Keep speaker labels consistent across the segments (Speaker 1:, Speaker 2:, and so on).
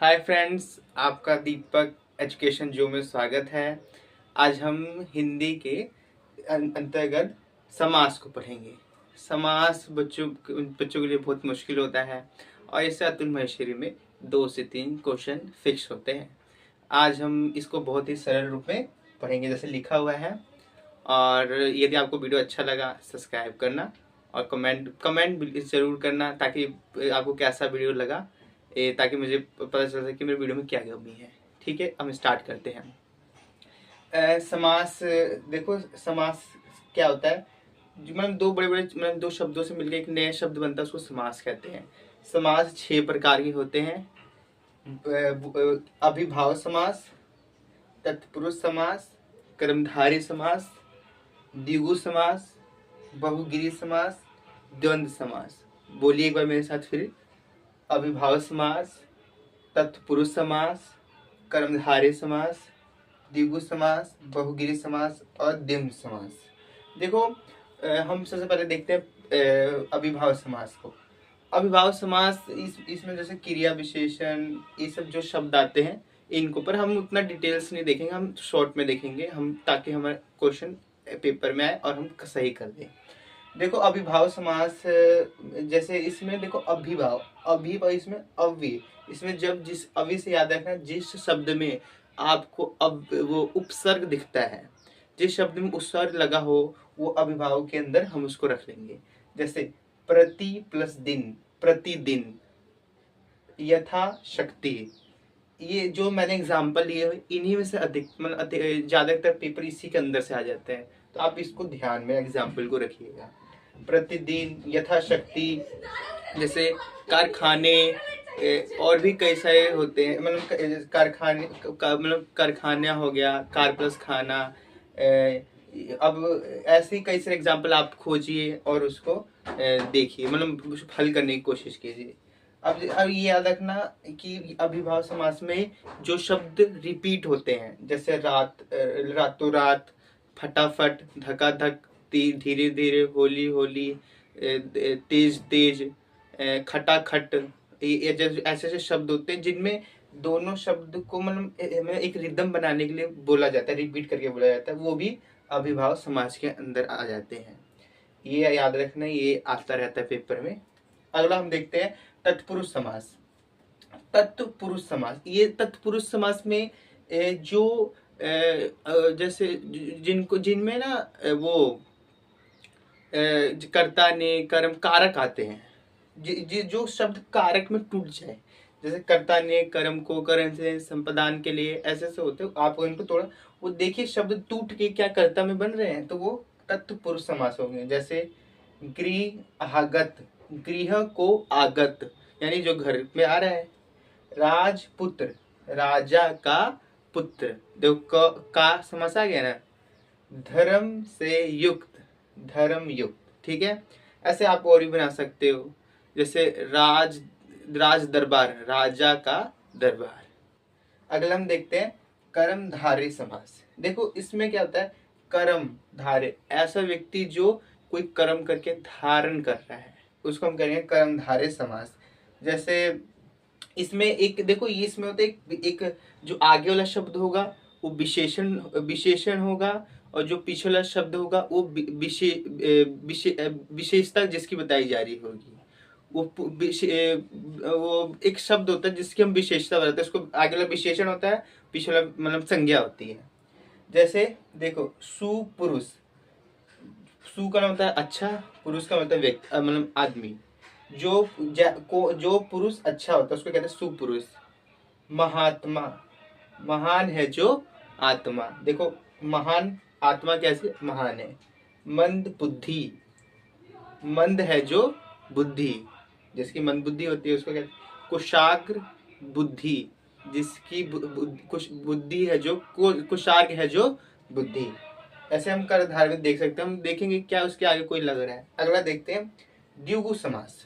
Speaker 1: Hi friends, आपका दीपक education जो में स्वागत है। आज हम हिंदी के अंतर्गत समास को पढ़ेंगे। समास बच्चों के लिए बहुत मुश्किल होता है और इससे अतुल महेश्वरी में 2 से 3 क्वेश्चन फिक्स होते हैं। आज हम इसको बहुत ही सरल रूप में पढ़ेंगे जैसे लिखा हुआ है। और यदि आपको वीडियो अच्छा लगा सब्सक्राइब करना और कमेंट कमेंट जरूर करना ताकि आपको कैसा वीडियो लगा, ताकि मुझे पता चल सके कि मेरे वीडियो में क्या कमी है। ठीक है, हम स्टार्ट करते हैं। समास देखो, समास क्या होता है। मतलब दो बड़े बड़े मतलब दो शब्दों से मिलकर एक नया शब्द बनता है, उसको समास कहते हैं। समास 6 प्रकार के होते हैं। अभिभाव समास, तत्पुरुष समास, कर्मधारय समास, द्विगु समास, बहुगिरी समास, द्वंद्व समास। बोलिए एक बार मेरे साथ फिर। अभिभाव समास, तत्पुरुष समास, कर्मधारय समास, द्विगु समास, बहुगिरी समास और द्वंद्व समास। देखो, हम सबसे पहले देखते हैं अभिभाव समास को। अभिभाव समास इसमें जैसे क्रिया विशेषण ये सब जो शब्द आते हैं, इनको पर हम उतना डिटेल्स नहीं देखेंगे, हम शॉर्ट में देखेंगे हम, ताकि हमारा क्वेश्चन पेपर में आए और हम सही कर दें। देखो, अभिभाव समास जैसे इसमें देखो अभिभाव अभिभाव इसमें अव्य, इसमें जब जिस अव्य से याद रखना, जिस शब्द में आपको अब वो उपसर्ग दिखता है, जिस शब्द में उपसर्ग लगा हो वो अभिभाव के अंदर हम उसको रख लेंगे। जैसे प्रति प्लस दिन, प्रतिदिन, यथा शक्ति। ये जो मैंने एग्जाम्पल लिए इन्हीं में से अधिक मतलब ज्यादातर पेपर इसी के अंदर से आ जाते हैं, तो आप इसको ध्यान में एग्जाम्पल को रखिएगा। प्रतिदिन, यथाशक्ति, जैसे कारखाने, और भी कई सारे होते हैं। मतलब कारखाने मतलब कारखाना हो गया, कार प्लस खाना। अब ऐसे ही कई सारे एग्जाम्पल आप खोजिए और उसको देखिए, मतलब हल करने की कोशिश कीजिए। अब ये याद रखना कि अभिभाव समास में जो शब्द रिपीट होते हैं, जैसे रातों रात, फटाफट, धकाधक, धीरे धीरे, होली होली, तेज तेज, खटाखट, ये ऐसे ऐसे शब्द होते हैं जिनमें दोनों शब्द को मतलब एक रिदम बनाने के लिए बोला जाता है, रिपीट करके बोला जाता है, वो भी अभिभाव समास के अंदर आ जाते हैं। ये याद रखना, ये आता रहता है पेपर में। अगला हम देखते हैं तत्पुरुष समास। तत्पुरुष समास, ये तत्पुरुष समास में जो जैसे जिनको जिनमें ना वो कर्ता ने कर्म कारक आते हैं, जो शब्द कारक में टूट जाए, जैसे कर्ता ने कर्म को करण से संपादन के लिए, ऐसे ऐसे होते हैं। आप इनको थोड़ा वो देखिए, शब्द टूट के क्या कर्ता में बन रहे हैं, तो वो तत्पुरुष समास हो गए। जैसे गृह आगत, गृह को आगत यानी जो घर में आ रहा है। राजपुत्र, राजा का पुत्र, देखो का समास आ गया ना। धर्म से युक्त, धर्म युक्त। ठीक है, ऐसे आप और भी बना सकते हो। जैसे राज दरबार, राजा का दरबार। अगला हम देखते हैं कर्मधारय समास। देखो इसमें क्या होता है, कर्मधारय, ऐसा व्यक्ति जो कोई कर्म करके धारण कर रहा है, उसको हम करेंगे कर्मधारय समास। जैसे इसमें एक देखो, ये इसमें होता है एक जो आगे वाला शब्द होगा वो विशेषण विशेषण होगा, और जो पीछे वाला शब्द होगा वो विशेषता जिसकी बताई जा रही होगी। वो एक शब्द होता है जिसकी हम विशेषता बताते हैं, उसको आगे वाला विशेषण होता है, पीछे वाला मतलब संज्ञा होती है। जैसे देखो, सुपुरुष, सु का मतलब होता है अच्छा, पुरुष का मतलब व्यक्ति मतलब आदमी। जो पुरुष अच्छा होता है उसको कहते हैं सुपुरुष। महात्मा, महान है जो आत्मा। देखो महान आत्मा कैसे महान है। मंद बुद्धि, मंद है जो बुद्धि, जिसकी मंद बुद्धि होती है उसको कहते हैं कुशाग्र बुद्धि, जिसकी कुछ बुद्धि है जो कुशाग्र है जो बुद्धि। ऐसे हम कर धारवित देख सकते हैं। हम देखेंगे क्या उसके आगे कोई लग रहा है। अगला देखते हैं द्विगु समास।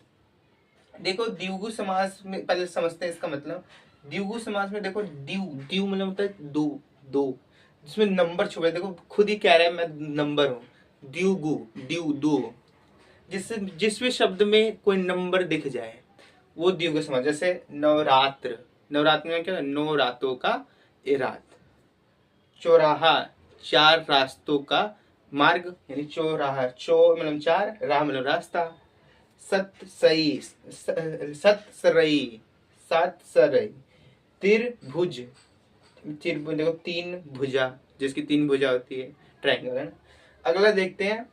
Speaker 1: देखो द्विगु समास में पहले समझते हैं इसका मतलब। द्विगु समास में देखो, द्यू मतलब होता है दो, दो जिसमें नंबर छुपे। देखो खुद ही कह रहा है मैं नंबर हूँ। द्विगु, द्यू दो, जिस भी शब्द में कोई नंबर दिख जाए वो द्विगु समास। जैसे नवरात्र, नवरात्र में क्या, 9 रातों का रात। चौराहा, 4 रास्तों का मार्ग, यानी चौराहा, चौ मतलब 4, राह मतलब रास्ता। सतसई, सतसरई, 7 सरई। त्रिभुज, त्रिभुज देखो 3 भुजा, जिसकी 3 भुजा होती है, ट्रायंगल है ना। अगला देखते हैं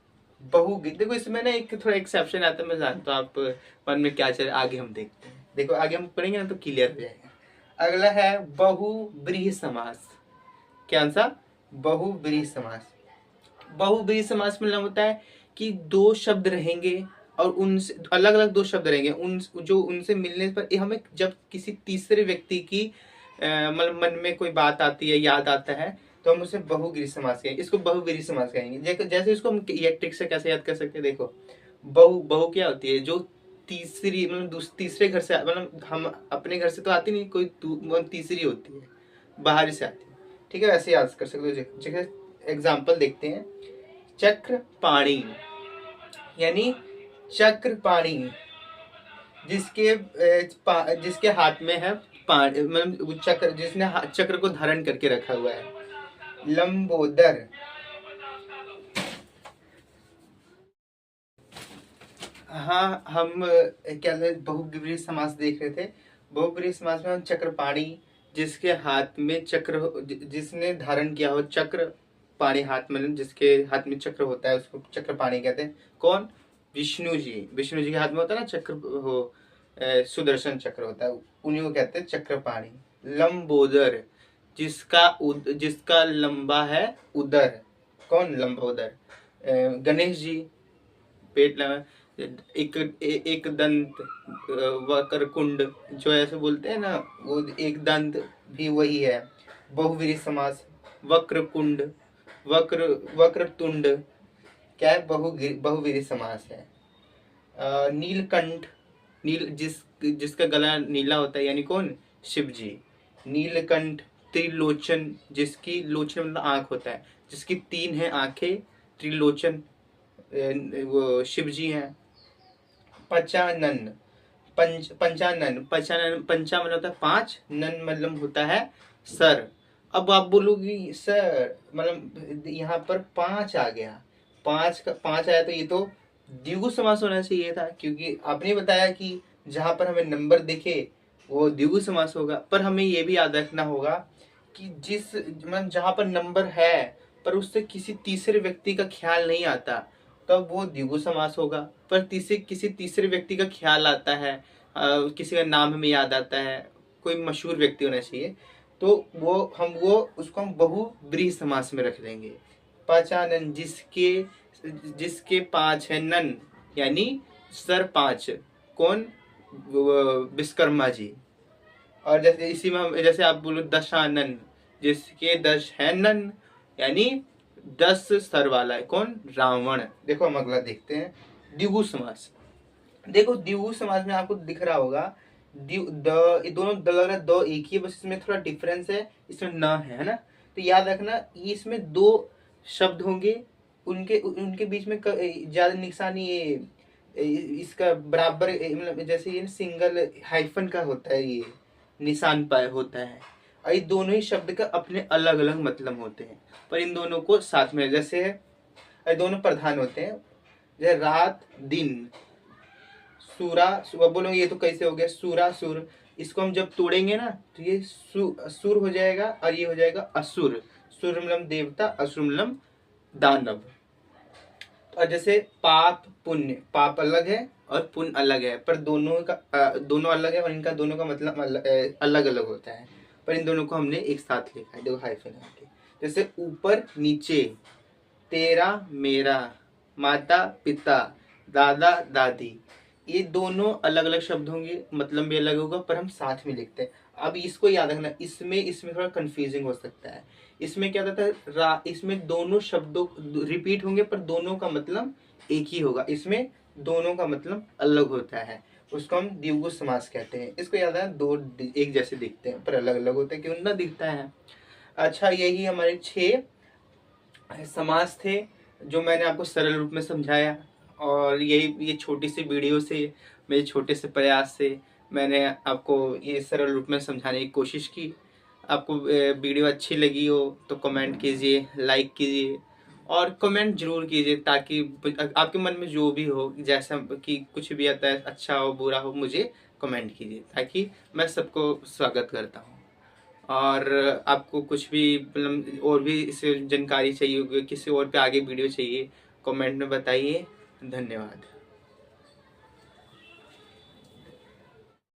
Speaker 1: बहुगिरी। देखो इसमें ना एक थोड़ा एक्सेप्शन आता है, मैं जानता हूँ आप मन में क्या चल, आगे हम देखते हैं। देखो आगे हम पढ़ेंगे ना तो क्लियर हो जाएगा। अगला है बहुब्रीहि समास। क्या आंसर, बहुब्रीहि समास। बहुब्रीहि समास में मतलब होता है कि 2 शब्द रहेंगे और उनसे अलग अलग 2 शब्द रहेंगे, उन जो उनसे मिलने पर हमें जब किसी तीसरे व्यक्ति की मतलब मन में कोई बात आती है, याद आता है, तो हम उसे बहुब्रीहि समास कहेंगे, इसको बहुब्रीहि समास कहेंगे। जैसे इसको हम ये ट्रिक से कैसे याद कर सकते हैं, देखो बहु बहु क्या होती है, जो तीसरी मतलब तीसरे घर से, मतलब हम अपने घर से तो आती नहीं, कोई मतलब तीसरी होती है, बाहर से आती है, ठीक है, वैसे याद कर सकते हो। जैसे एग्जाम्पल देखते हैं, चक्रपाणी, यानी चक्रपाणी, जिसके हाथ में है पानी, मतलब चक्र, जिसने चक्र को धारण करके रखा हुआ है। लंबोदर, हाँ हम क्या बहुब्रीहि समास देख रहे थे। बहुब्रीहि समास में हम चक्रपाणी, जिसके हाथ में चक्र जिसने धारण किया हो चक्र, पाणी हाथ में, जिसके हाथ में चक्र होता है उसको चक्रपाणी कहते हैं। कौन, विष्णु जी, विष्णु जी के हाथ में होता है ना चक्र, हो सुदर्शन चक्र होता है, उन्हीं को कहते हैं चक्रपाणी। लंबोदर, जिसका लंबा है उदर, कौन, लंबोदर। गणेश जी, पेट लगा, एक दंत, वक्रकुंड, जो ऐसे बोलते हैं ना, वो एक दंत भी वही है, बहुव्रीहि समास। वक्रकुंड, वक्रतुंड, क्या है, बहुव्रीहि समास है। नीलकंठ, जिसका गला नीला होता है, यानी कौन, शिव जी। नीलकंठ। त्रिलोचन, जिसकी लोचन मतलब आंख होता है, जिसकी 3 है आंखें, त्रिलोचन, वो शिव जी हैं। पचानन, पंचानन, पंचा मतलब होता है 5, नन मतलब होता है सर। अब आप बोलोगी सर मतलब यहाँ पर 5 आ गया, 5 आया, तो ये तो द्विगु समास होना चाहिए था, क्योंकि आपने बताया कि जहां पर हमें नंबर दिखे वो द्विगु समास होगा। पर हमें ये भी याद रखना होगा कि जिस मतलब जहां पर नंबर है पर उससे किसी तीसरे व्यक्ति का ख्याल नहीं आता, तब वो द्विगु समास होगा। पर किसी तीसरे व्यक्ति का ख्याल आता है, किसी का नाम हमें याद आता है, कोई मशहूर व्यक्ति होना चाहिए, तो वो उसको हम बहुब्रीहि समास में रख देंगे। पचानन, जिसके 5 है नन, यानी सर 5, कौन, विश्वकर्मा जी। और जैसे इसी में जैसे आप बोलो दशानन, जिसके 10 है नन, यानी 10 सर वाला है, कौन, रावण। देखो हम अगला देखते हैं, द्विगु समास। देखो द्विगु समास में आपको दिख रहा होगा, ये दोनों लग रहा है दो एक ही, बस इसमें थोड़ा डिफरेंस है, इसमें न है ना। तो याद रखना, इसमें 2 शब्द होंगे, उनके उनके बीच में ज्यादा निशानी इसका बराबर, मतलब जैसे ये सिंगल हाइफन का होता है, ये निशान पाए होता है, और ये दोनों ही शब्द का अपने अलग अलग मतलब होते हैं, पर इन दोनों को साथ में, जैसे दोनों प्रधान होते हैं, जैसे रात दिन। सूरा, बोलो ये तो कैसे हो गया, सूरा सुर, इसको हम जब तोड़ेंगे ना तो ये सुर हो जाएगा, और ये हो जाएगा असुर। सुर मतलब देवता, असुर मतलब दानव। और जैसे पाप पुण्य, पाप अलग है और पुण्य अलग है, पर दोनों अलग है, और इनका दोनों का मतलब अलग अलग होता है, पर इन दोनों को हमने एक साथ लिखा है, देखो हाइफन के। जैसे ऊपर नीचे, तेरा मेरा, माता पिता, दादा दादी, ये दोनों अलग अलग शब्द होंगे, मतलब भी अलग होगा, पर हम साथ में लिखते हैं। अब इसको याद रखना, इसमें थोड़ा कंफ्यूजिंग हो सकता है। इसमें क्या होता है, इसमें दोनों शब्दों रिपीट होंगे, पर दोनों का मतलब एक ही होगा, इसमें दोनों का मतलब अलग होता है, उसको हम द्विगु समास कहते हैं। इसको याद है, 2 एक जैसे दिखते हैं पर अलग अलग होते हैं, क्यों ना दिखता है। अच्छा, यही हमारे 6 समास थे, जो मैंने आपको सरल रूप में समझाया, और यही ये छोटी सी वीडियो से, मेरे छोटे से प्रयास से मैंने आपको ये सरल रूप में समझाने की कोशिश की। आपको वीडियो अच्छी लगी हो तो कमेंट कीजिए, लाइक कीजिए और कमेंट जरूर कीजिए, ताकि आपके मन में जो भी हो, जैसा कि कुछ भी आता है, अच्छा हो बुरा हो, मुझे कमेंट कीजिए, ताकि मैं सबको स्वागत करता हूँ। और आपको कुछ भी मतलब और भी इससे जानकारी चाहिए होगी, किसी और पे आगे वीडियो चाहिए, कमेंट में बताइए। धन्यवाद।